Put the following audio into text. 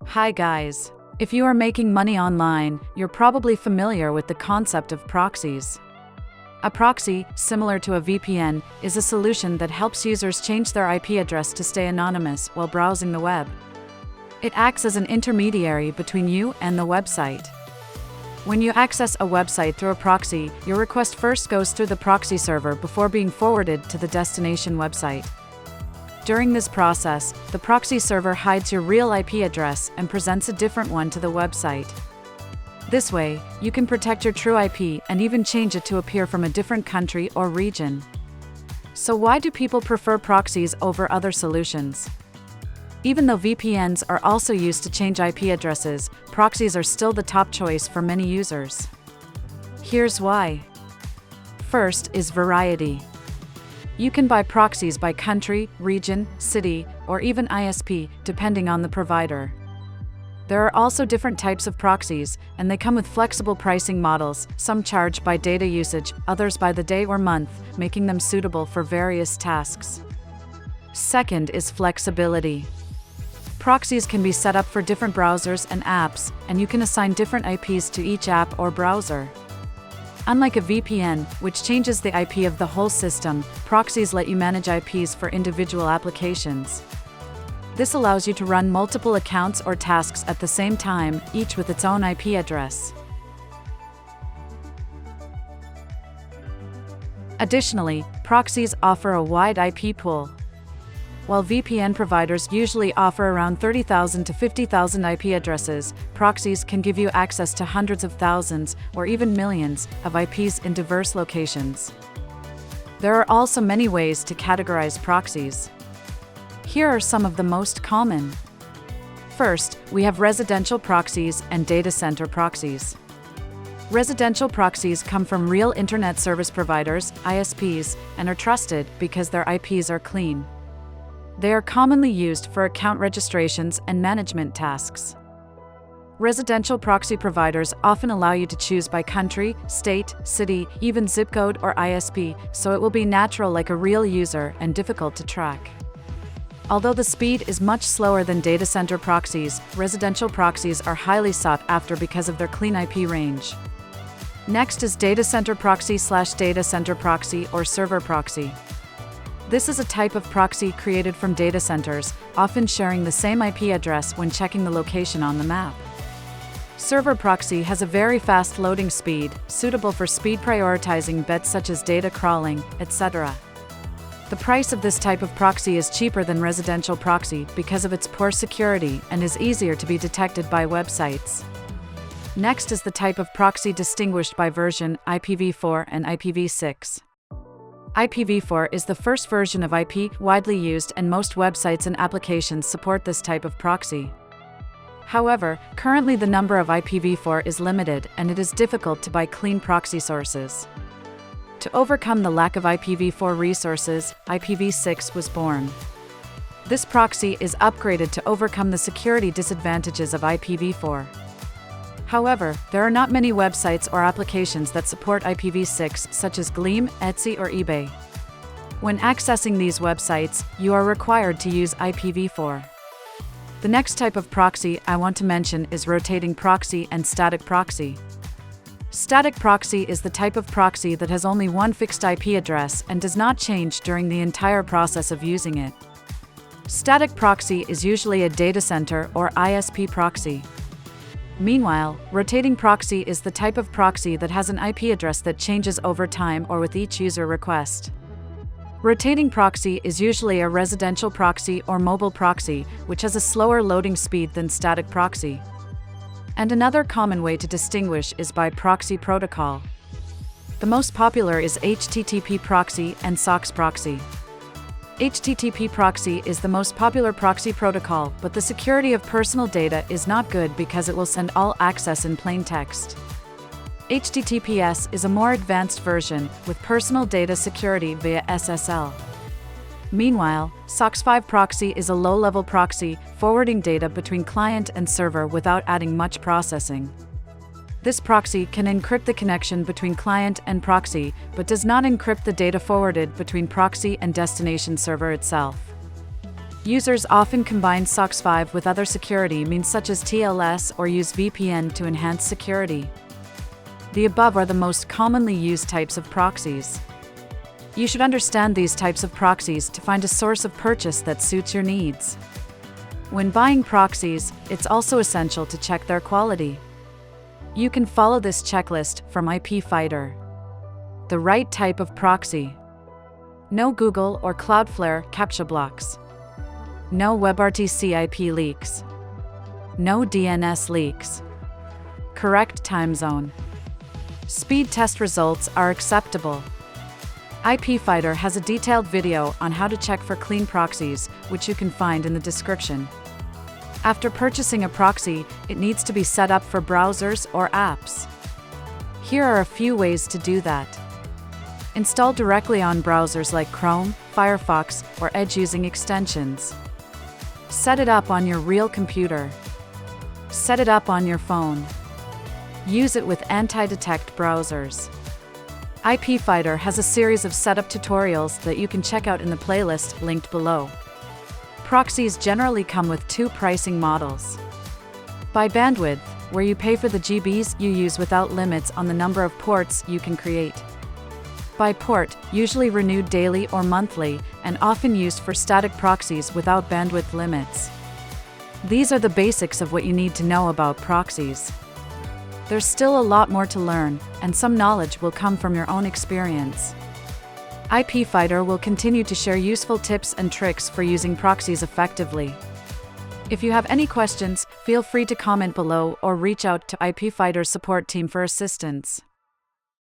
Hi guys. If you are making money online, you're probably familiar with the concept of proxies. A proxy, similar to a VPN, is a solution that helps users change their IP address to stay anonymous while browsing the web. It acts as an intermediary between you and the website. When you access a website through a proxy, your request first goes through the proxy server before being forwarded to the destination website. During this process, the proxy server hides your real IP address and presents a different one to the website. This way, you can protect your true IP and even change it to appear from a different country or region. So why do people prefer proxies over other solutions? Even though VPNs are also used to change IP addresses, proxies are still the top choice for many users. Here's why. First is variety. You can buy proxies by country, region, city, or even ISP, depending on the provider. There are also different types of proxies, and they come with flexible pricing models. Some charge by data usage, others by the day or month, making them suitable for various tasks. Second is flexibility. Proxies can be set up for different browsers and apps, and you can assign different IPs to each app or browser. Unlike a VPN, which changes the IP of the whole system, proxies let you manage IPs for individual applications. This allows you to run multiple accounts or tasks at the same time, each with its own IP address. Additionally, proxies offer a wide IP pool. While VPN providers usually offer around 30,000 to 50,000 IP addresses, proxies can give you access to hundreds of thousands, or even millions, of IPs in diverse locations. There are also many ways to categorize proxies. Here are some of the most common. First, we have residential proxies and data center proxies. Residential proxies come from real internet service providers, ISPs, and are trusted because their IPs are clean. They are commonly used for account registrations and management tasks. Residential proxy providers often allow you to choose by country, state, city, even zip code or ISP, so it will be natural like a real user and difficult to track. Although the speed is much slower than data center proxies, residential proxies are highly sought after because of their clean IP range. Next is data center proxy/data center proxy or server proxy. This is a type of proxy created from data centers, often sharing the same IP address when checking the location on the map. Server proxy has a very fast loading speed, suitable for speed prioritizing bets such as data crawling, etc. The price of this type of proxy is cheaper than residential proxy because of its poor security and is easier to be detected by websites. Next is the type of proxy distinguished by version, IPv4 and IPv6. IPv4 is the first version of IP widely used, and most websites and applications support this type of proxy. However, currently the number of IPv4 is limited, and it is difficult to buy clean proxy sources. To overcome the lack of IPv4 resources, IPv6 was born. This proxy is upgraded to overcome the security disadvantages of IPv4. However, there are not many websites or applications that support IPv6, such as Gleam, Etsy, or eBay. When accessing these websites, you are required to use IPv4. The next type of proxy I want to mention is rotating proxy and static proxy. Static proxy is the type of proxy that has only one fixed IP address and does not change during the entire process of using it. Static proxy is usually a data center or ISP proxy. Meanwhile, rotating proxy is the type of proxy that has an IP address that changes over time or with each user request. Rotating proxy is usually a residential proxy or mobile proxy, which has a slower loading speed than static proxy. And another common way to distinguish is by proxy protocol. The most popular is HTTP proxy and SOX proxy. HTTP proxy is the most popular proxy protocol, but the security of personal data is not good because it will send all access in plain text. HTTPS is a more advanced version, with personal data security via SSL. Meanwhile, SOX5 proxy is a low-level proxy, forwarding data between client and server without adding much processing. This proxy can encrypt the connection between client and proxy, but does not encrypt the data forwarded between proxy and destination server itself. Users often combine SOC 5 with other security means such as TLS or use VPN to enhance security. The above are the most commonly used types of proxies. You should understand these types of proxies to find a source of purchase that suits your needs. When buying proxies, it's also essential to check their quality. You can follow this checklist from IPFighter. The right type of proxy. No Google or Cloudflare CAPTCHA blocks. No WebRTC IP leaks. No DNS leaks. Correct time zone. Speed test results are acceptable. IPFighter has a detailed video on how to check for clean proxies, which you can find in the description. After purchasing a proxy, it needs to be set up for browsers or apps. Here are a few ways to do that. Install directly on browsers like Chrome, Firefox, or Edge using extensions. Set it up on your real computer. Set it up on your phone. Use it with anti-detect browsers. IPFighter has a series of setup tutorials that you can check out in the playlist linked below. Proxies generally come with two pricing models. By bandwidth, where you pay for the GBs you use without limits on the number of ports you can create. By port, usually renewed daily or monthly, and often used for static proxies without bandwidth limits. These are the basics of what you need to know about proxies. There's still a lot more to learn, and some knowledge will come from your own experience. IPFighter will continue to share useful tips and tricks for using proxies effectively. If you have any questions, feel free to comment below or reach out to IPFighter's support team for assistance.